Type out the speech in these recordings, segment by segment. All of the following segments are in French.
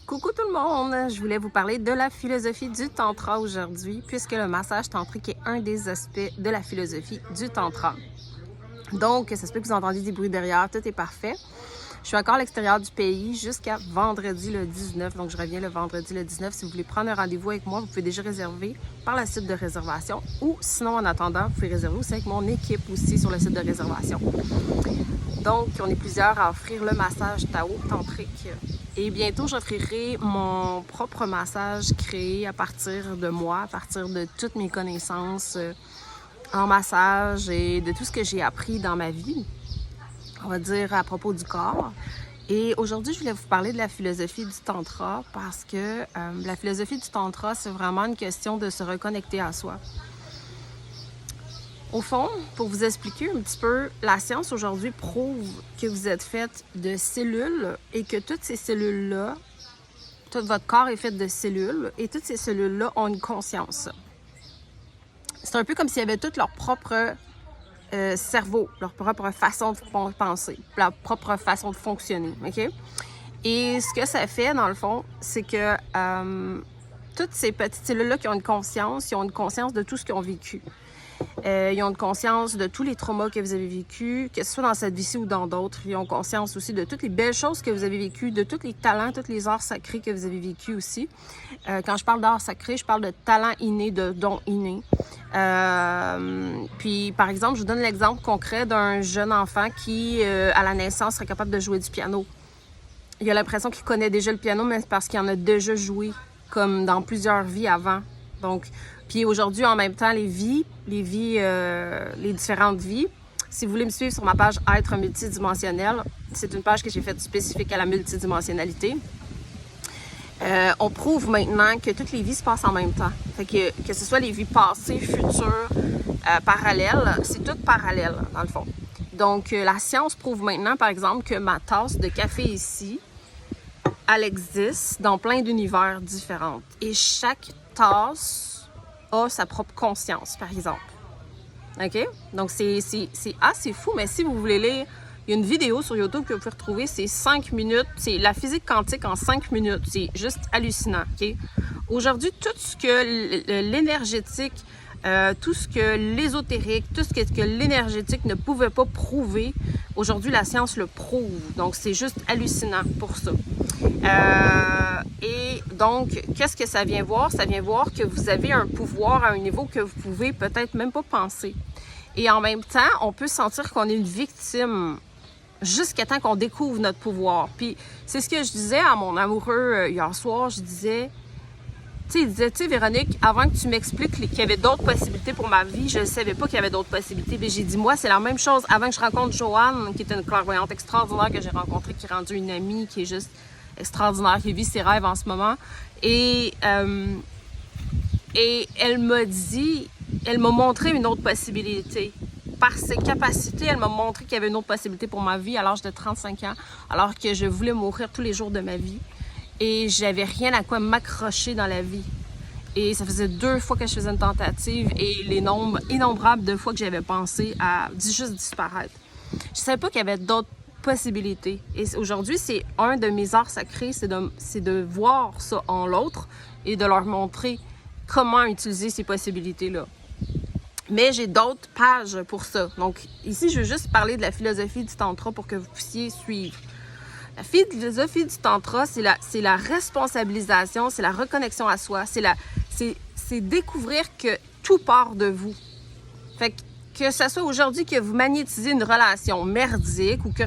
Coucou tout le monde! Je voulais vous parler de la philosophie du Tantra aujourd'hui, puisque le massage tantrique est un des aspects de la philosophie du Tantra. Donc, ça se peut que vous entendiez des bruits derrière, tout est parfait. Je suis encore à l'extérieur du pays jusqu'à vendredi le 19, donc je reviens le vendredi le 19. Si vous voulez prendre un rendez-vous avec moi, vous pouvez déjà réserver par le site de réservation ou sinon, en attendant, vous pouvez réserver aussi avec mon équipe aussi sur le site de réservation. Donc, on est plusieurs à offrir le massage Tao tantrique. Et bientôt, j'offrirai mon propre massage créé à partir de moi, à partir de toutes mes connaissances en massage et de tout ce que j'ai appris dans ma vie, on va dire à propos du corps. Et aujourd'hui, je voulais vous parler de la philosophie du Tantra parce que la philosophie du Tantra, c'est vraiment une question de se reconnecter à soi. Au fond, pour vous expliquer un petit peu, la science aujourd'hui prouve que vous êtes faite de cellules et que toutes ces cellules-là, tout votre corps est fait de cellules et toutes ces cellules-là ont une conscience. C'est un peu comme s'ils avaient tout leur propre cerveau, leur propre façon de penser, leur propre façon de fonctionner, OK? Et ce que ça fait, dans le fond, c'est que toutes ces petites cellules-là qui ont une conscience, ils ont une conscience de tout ce qu'ils ont vécu. Ils ont une conscience de tous les traumas que vous avez vécus, que ce soit dans cette vie-ci ou dans d'autres. Ils ont conscience aussi de toutes les belles choses que vous avez vécues, de tous les talents, tous les arts sacrés que vous avez vécus aussi. Quand je parle d'arts sacrés, je parle de talents innés, de dons innés. Puis, par exemple, je vous donne l'exemple concret d'un jeune enfant qui, à la naissance, serait capable de jouer du piano. Il a l'impression qu'il connaît déjà le piano, mais c'est parce qu'il en a déjà joué, comme dans plusieurs vies avant. Donc, puis aujourd'hui, en même temps, les différentes vies. Si vous voulez me suivre sur ma page Être multidimensionnel, c'est une page que j'ai faite spécifique à la multidimensionnalité. On prouve maintenant que toutes les vies se passent en même temps. Fait que ce soit les vies passées, futures, parallèles, c'est tout parallèle, dans le fond. Donc, la science prouve maintenant, par exemple, que ma tasse de café ici, elle existe dans plein d'univers différents. Et chaque tasse a sa propre conscience, par exemple. OK? Donc, c'est assez fou, mais si vous voulez lire, il y a une vidéo sur YouTube que vous pouvez retrouver, c'est 5 minutes, c'est la physique quantique en 5 minutes. C'est juste hallucinant, OK? Aujourd'hui, tout ce que l'énergétique, tout ce que l'ésotérique, tout ce que l'énergétique ne pouvait pas prouver, aujourd'hui, la science le prouve. Donc, c'est juste hallucinant pour ça. Et donc, qu'est-ce que ça vient voir? Ça vient voir que vous avez un pouvoir à un niveau que vous pouvez peut-être même pas penser. Et en même temps, on peut sentir qu'on est une victime jusqu'à temps qu'on découvre notre pouvoir. Puis, c'est ce que je disais à mon amoureux hier soir. Je disais, il disait, Véronique, avant que tu m'expliques qu'il y avait d'autres possibilités pour ma vie, je ne savais pas qu'il y avait d'autres possibilités. Puis j'ai dit, moi, c'est la même chose. Avant que je rencontre Joanne, qui est une clairvoyante extraordinaire que j'ai rencontrée, qui est rendue une amie, qui est juste extraordinaire, qui vit ses rêves en ce moment. Et elle m'a montré une autre possibilité. Par ses capacités, elle m'a montré qu'il y avait une autre possibilité pour ma vie à l'âge de 35 ans, alors que je voulais mourir tous les jours de ma vie. Et j'avais rien à quoi m'accrocher dans la vie. Et ça faisait 2 fois que je faisais une tentative et les nombres innombrables de fois que j'avais pensé à juste disparaître. Je savais pas qu'il y avait d'autres possibilités. Et aujourd'hui, c'est un de mes arts sacrés, c'est de voir ça en l'autre et de leur montrer comment utiliser ces possibilités-là. Mais j'ai d'autres pages pour ça. Donc ici, je veux juste parler de la philosophie du Tantra pour que vous puissiez suivre. La philosophie du Tantra, c'est la responsabilisation, c'est la reconnexion à soi, c'est découvrir que tout part de vous. Fait que ce soit aujourd'hui que vous magnétisez une relation merdique ou que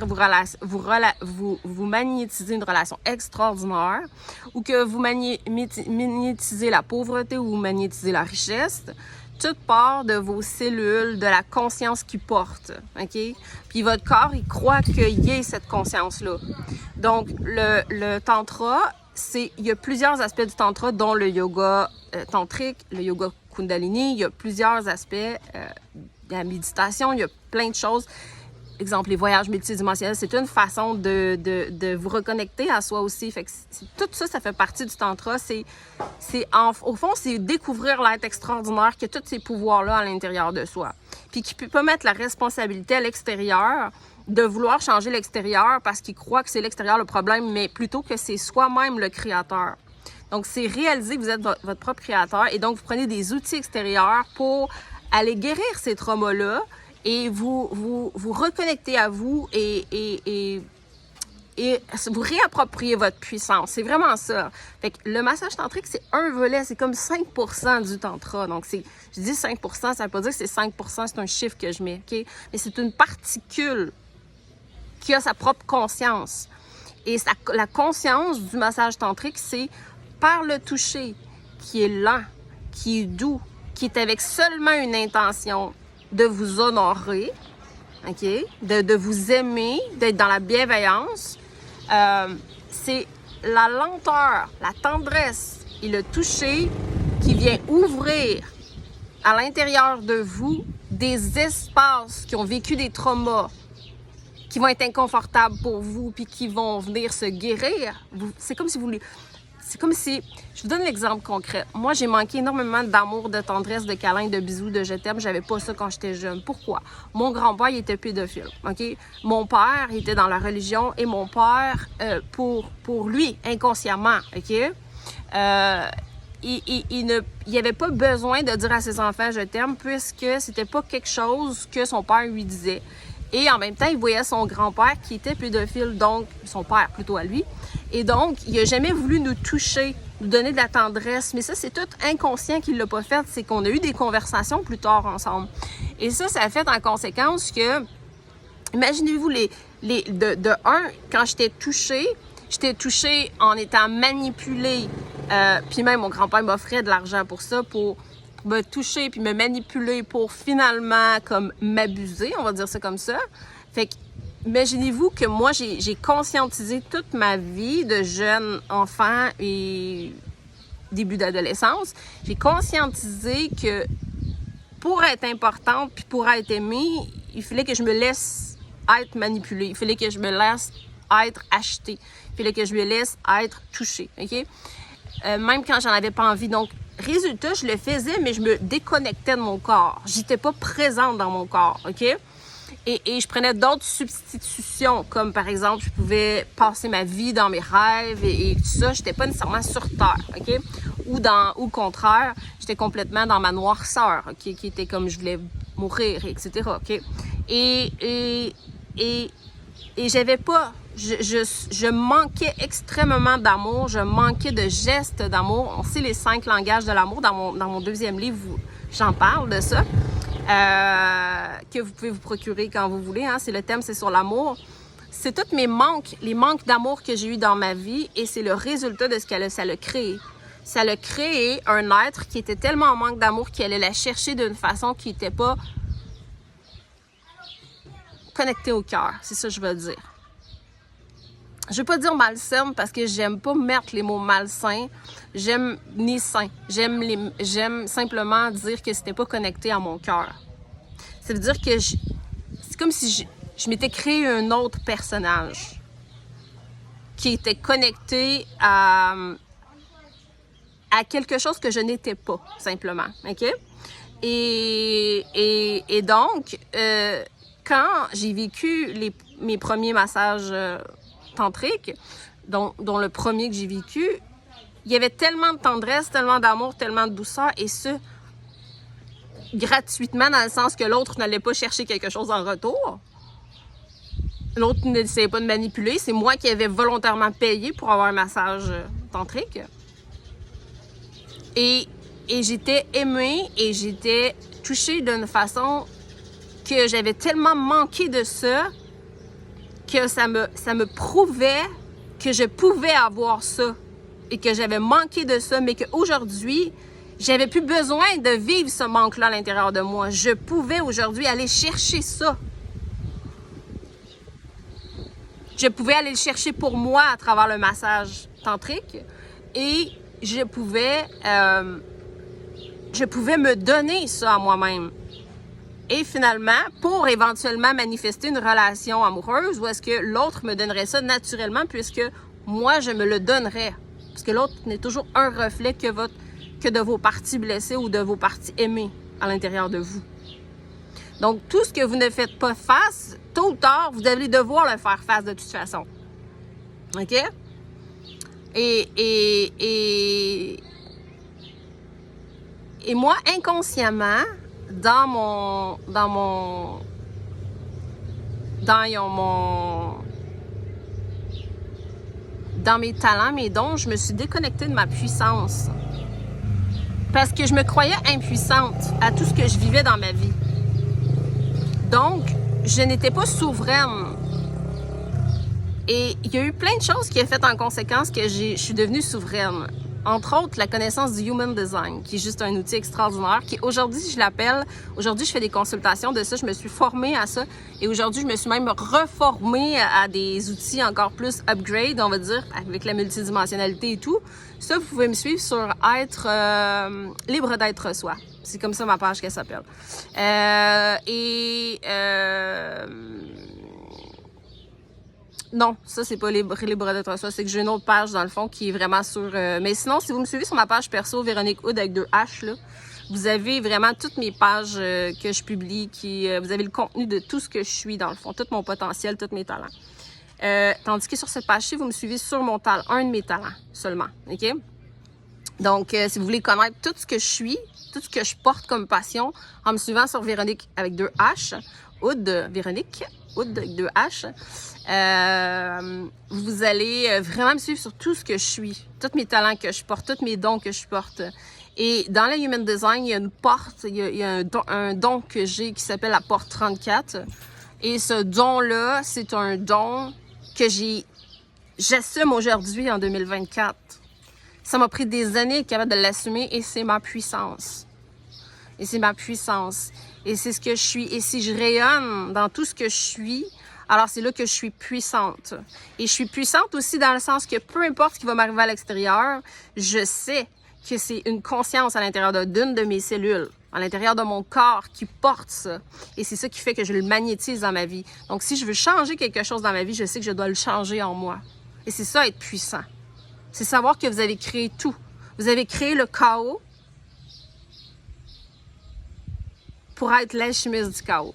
vous magnétisez une relation extraordinaire ou que vous magnétisez la pauvreté ou vous magnétisez la richesse, tout part de vos cellules, de la conscience qui porte, OK? Puis votre corps, il croit qu'il y ait cette conscience-là. Donc, le tantra, il y a plusieurs aspects du tantra, dont le yoga tantrique, le yoga kundalini, il y a plusieurs aspects, la méditation, il y a plein de choses. Exemple, les voyages multidimensionnels, c'est une façon de vous reconnecter à soi aussi. Fait que tout ça, ça fait partie du tantra. Au fond, c'est découvrir l'être extraordinaire qui a tous ces pouvoirs-là à l'intérieur de soi. Puis qui peut pas mettre la responsabilité à l'extérieur de vouloir changer l'extérieur parce qu'ils croient que c'est l'extérieur le problème, mais plutôt que c'est soi-même le créateur. Donc, c'est réaliser que vous êtes votre propre créateur et donc vous prenez des outils extérieurs pour aller guérir ces traumas-là et vous reconnecter à vous et vous réapproprier votre puissance. C'est vraiment ça. Fait que le massage tantrique, c'est un volet, c'est comme 5% du tantra. Donc, je dis 5%, ça veut pas dire que c'est 5%, c'est un chiffre que je mets, OK? Mais c'est une particule qui a sa propre conscience. Et la conscience du massage tantrique, c'est par le toucher, qui est lent, qui est doux, qui est avec seulement une intention de vous honorer, OK? De vous aimer, d'être dans la bienveillance. C'est la lenteur, la tendresse et le toucher qui vient ouvrir à l'intérieur de vous des espaces qui ont vécu des traumas, qui vont être inconfortables pour vous, puis qui vont venir se guérir. C'est comme si, je vous donne l'exemple concret. Moi, j'ai manqué énormément d'amour, de tendresse, de câlins, de bisous, de je t'aime. J'avais pas ça quand j'étais jeune. Pourquoi? Mon grand-père, il était pédophile, OK? Mon père, il était dans la religion et mon père, pour lui, inconsciemment, OK? Il n'y avait pas besoin de dire à ses enfants « je t'aime » puisque c'était pas quelque chose que son père lui disait. Et en même temps, il voyait son grand-père qui était pédophile, donc son père plutôt à lui. Et donc, il n'a jamais voulu nous toucher, nous donner de la tendresse. Mais ça, c'est tout inconscient qu'il ne l'a pas fait. C'est qu'on a eu des conversations plus tard ensemble. Et ça a fait en conséquence que, imaginez-vous, quand j'étais touchée en étant manipulée. Puis même, mon grand-père m'offrait de l'argent pour ça, pour me toucher puis me manipuler pour finalement comme m'abuser, on va dire ça comme ça. Fait que imaginez-vous que moi j'ai conscientisé toute ma vie de jeune enfant et début d'adolescence, j'ai conscientisé que pour être importante puis pour être aimée, il fallait que je me laisse être manipulée, il fallait que je me laisse être achetée, il fallait que je me laisse être touchée, OK? Même quand j'en avais pas envie. Donc, résultat, je le faisais, mais je me déconnectais de mon corps. J'étais pas présente dans mon corps, OK? Et je prenais d'autres substitutions, comme par exemple, je pouvais passer ma vie dans mes rêves et tout ça. J'étais pas nécessairement sur terre, OK? Ou au contraire, j'étais complètement dans ma noirceur, OK? Qui était comme je voulais mourir, etc., OK? Et j'avais pas... Je manquais extrêmement d'amour, je manquais de gestes d'amour. On sait les 5 langages de l'amour. Dans mon deuxième livre, j'en parle de ça, que vous pouvez vous procurer quand vous voulez. Hein. Le thème, c'est sur l'amour. C'est tous les manques d'amour que j'ai eu dans ma vie et c'est le résultat de ce que ça l'a créé. Ça l'a créé un être qui était tellement en manque d'amour qu'il allait la chercher d'une façon qui n'était pas connectée au cœur. C'est ça que je veux dire. Je veux pas dire malsaine parce que j'aime pas mettre les mots malsains. J'aime ni sain. J'aime simplement dire que c'était pas connecté à mon cœur. Ça veut dire que c'est comme si je m'étais créé un autre personnage qui était connecté à quelque chose que je n'étais pas, simplement. OK? Et donc, quand j'ai vécu mes premiers massages tantrique, dont le premier que j'ai vécu, il y avait tellement de tendresse, tellement d'amour, tellement de douceur, et ce, gratuitement, dans le sens que l'autre n'allait pas chercher quelque chose en retour. L'autre n'essayait pas de manipuler, c'est moi qui avais volontairement payé pour avoir un massage tantrique. Et j'étais aimée et j'étais touchée d'une façon que j'avais tellement manqué de ça que ça me prouvait que je pouvais avoir ça et que j'avais manqué de ça, mais qu'aujourd'hui, j'avais plus besoin de vivre ce manque-là à l'intérieur de moi. Je pouvais aujourd'hui aller chercher ça. Je pouvais aller le chercher pour moi à travers le massage tantrique et je pouvais me donner ça à moi-même. Et finalement, pour éventuellement manifester une relation amoureuse, où est-ce que l'autre me donnerait ça naturellement, puisque moi, je me le donnerais. Parce que l'autre n'est toujours un reflet que de vos parties blessées ou de vos parties aimées à l'intérieur de vous. Donc, tout ce que vous ne faites pas face, tôt ou tard, vous allez devoir le faire face de toute façon. OK? Et moi, inconsciemment, dans mes talents, mes dons, je me suis déconnectée de ma puissance. Parce que je me croyais impuissante à tout ce que je vivais dans ma vie. Donc, je n'étais pas souveraine. Et il y a eu plein de choses qui ont fait en conséquence que je suis devenue souveraine. Entre autres, la connaissance du Human Design, qui est juste un outil extraordinaire, qui aujourd'hui, je l'appelle, aujourd'hui, je fais des consultations de ça, je me suis formée à ça, et aujourd'hui, je me suis même reformée à des outils encore plus upgrade, on va dire, avec la multidimensionnalité et tout. Ça, vous pouvez me suivre sur être libre d'être soi. C'est comme ça ma page qu'elle s'appelle. Non, ça, c'est pas libre d'être soi. C'est que j'ai une autre page, dans le fond, qui est vraiment sur... mais sinon, si vous me suivez sur ma page perso, Véronique Hood avec 2 H, là, vous avez vraiment toutes mes pages que je publie, vous avez le contenu de tout ce que je suis, dans le fond, tout mon potentiel, tous mes talents. Tandis que sur cette page-ci, vous me suivez sur mon talent, un de mes talents seulement, OK? Donc, si vous voulez connaître tout ce que je suis, tout ce que je porte comme passion, en me suivant sur Véronique avec 2 H, Hood, Véronique Hood avec 2 H, vous allez vraiment me suivre sur tout ce que je suis, tous mes talents que je porte, tous mes dons que je porte. Et dans le Human Design, il y a une porte, il y a un don que j'ai qui s'appelle la porte 34. Et ce don-là, c'est un don que j'assume aujourd'hui en 2024. Ça m'a pris des années être capable de l'assumer et c'est ma puissance. Et c'est ma puissance. Et c'est ce que je suis. Et si je rayonne dans tout ce que je suis, alors c'est là que je suis puissante. Et je suis puissante aussi dans le sens que peu importe ce qui va m'arriver à l'extérieur, je sais que c'est une conscience à l'intérieur d'une de mes cellules, à l'intérieur de mon corps qui porte ça. Et c'est ça qui fait que je le magnétise dans ma vie. Donc si je veux changer quelque chose dans ma vie, je sais que je dois le changer en moi. Et c'est ça être puissant. C'est savoir que vous avez créé tout. Vous avez créé le chaos pour être l'alchimiste du chaos.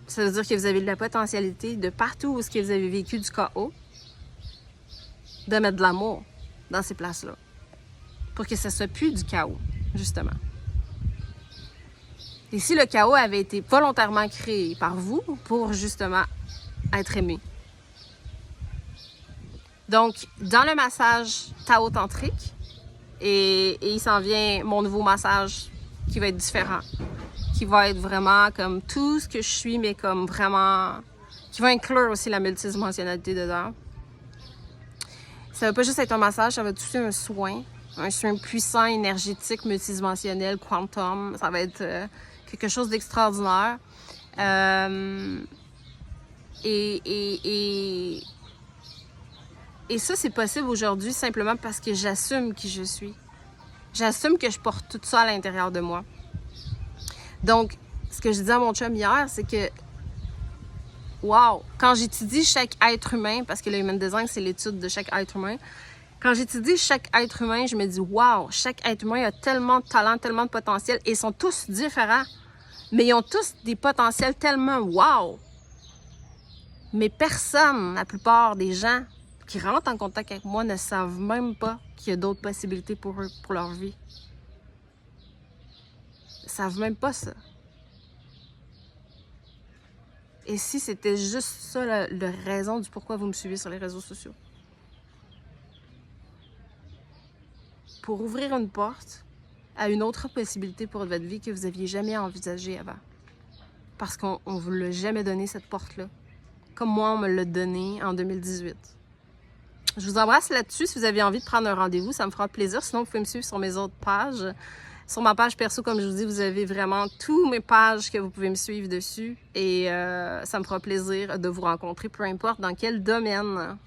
Ça veut dire que vous avez de la potentialité de partout où est-ce que vous avez vécu du chaos, de mettre de l'amour dans ces places-là. Pour que ça ne soit plus du chaos, justement. Et si le chaos avait été volontairement créé par vous pour, justement, être aimé. Donc, dans le massage Tao-tantrique, et il s'en vient mon nouveau massage qui va être différent, qui va être vraiment comme tout ce que je suis, mais comme vraiment... qui va inclure aussi la multidimensionnalité dedans. Ça va pas juste être un massage, ça va être aussi un soin puissant, énergétique, multidimensionnel, quantum. Ça va être quelque chose d'extraordinaire. Et ça, c'est possible aujourd'hui simplement parce que j'assume qui je suis. J'assume que je porte tout ça à l'intérieur de moi. Donc, ce que je disais à mon chum hier, c'est que, wow, quand j'étudie chaque être humain, parce que le Human Design, c'est l'étude de chaque être humain, quand j'étudie chaque être humain, je me dis, wow, chaque être humain a tellement de talent, tellement de potentiel, et ils sont tous différents, mais ils ont tous des potentiels tellement wow. Mais personne, la plupart des gens qui rentrent en contact avec moi ne savent même pas qu'il y a d'autres possibilités pour eux, pour leur vie. Ils ne savent même pas ça. Et si c'était juste ça la raison du pourquoi vous me suivez sur les réseaux sociaux? Pour ouvrir une porte à une autre possibilité pour votre vie que vous n'aviez jamais envisagée avant. Parce qu'on ne vous l'a jamais donné, cette porte-là. Comme moi, on me l'a donné en 2018. Je vous embrasse là-dessus. Si vous avez envie de prendre un rendez-vous, ça me fera plaisir. Sinon, vous pouvez me suivre sur mes autres pages. Sur ma page perso, comme je vous dis, vous avez vraiment toutes mes pages que vous pouvez me suivre dessus. Et ça me fera plaisir de vous rencontrer, peu importe dans quel domaine.